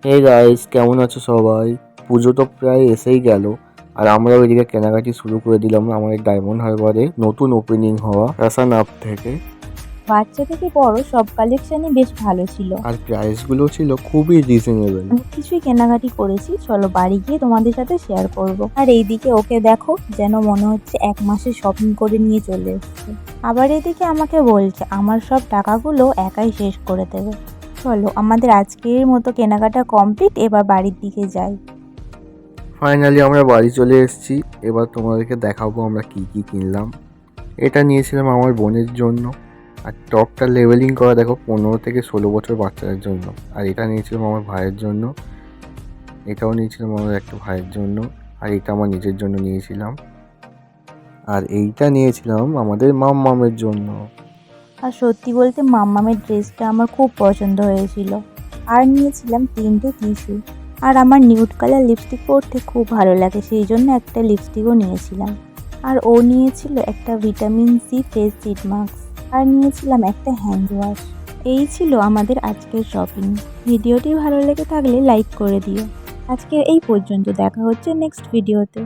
Hey guys, কেমন আছো সবাই? পুজো তো প্রায় এসেই গেল, আর আমরা ওইদিকে কেনাকাটি শুরু করে দিলাম আমাদের ডায়মন্ড হারবারে নতুন ওপেনিং হওয়া ফ্যাশন আপ থেকে। বাচ্চা থেকে বড় সব কালেকশনই বেশ ভালো ছিল। আর প্রাইসগুলো ছিল খুবই রিজনেবল। অনেক কিছুই কেনাকাটি করেছি, চলো বাড়ি গিয়ে তোমাদের সাথে শেয়ার করব। আর এইদিকে ওকে দেখো, যেন মনে হচ্ছে 1 মাসে শপিং করে নিয়ে চলে এসেছে। আবার এদিকে আমাকে বলছে আমার সব টাকাগুলো একাই শেষ করে দেবে। চলো আমাদের আজকের মতো কেনাকাটা কমপ্লিট, এবার বাড়ির দিকে যাই। ফাইনালি আমরা বাড়ি চলে এসেছি। এবার তোমাদেরকে দেখাবো আমরা কি কি কিনলাম। এটা নিয়েছিলাম আমার বোনের জন্য, আর টপটা লেভেলিং করা দেখো 15 থেকে 16 বছর বাচ্চাদের জন্য। আর এটা নিয়েছিলাম আমার ভাইয়ের জন্য, এটাও নিয়েছিলাম আমার একটা ভাইয়ের জন্য, আর এটা আমার নিজের জন্য নিয়েছিলাম, আর এইটা নিয়েছিলাম আমাদের মাম্মামের জন্য। আর সত্যি বলতে মাম্মামের ড্রেসটা আমার খুব পছন্দ হয়েছিল। আর নিয়েছিলাম 3টে টিস্যু। আর আমার নিউড কালার লিপস্টিক পরতে খুব ভালো লাগে, সেই জন্য একটা লিপস্টিকও নিয়েছিলাম। আর ও নিয়েছিল একটা ভিটামিন সি ফেস সিড মাস্ক। আর নিয়েছিলাম একটা হ্যান্ড ওয়াশ। এই ছিল আমাদের আজকের শপিং। ভিডিওটি ভালো লেগে থাকলে লাইক করে দিও। আজকে এই পর্যন্ত, দেখা হচ্ছে নেক্সট ভিডিওতে।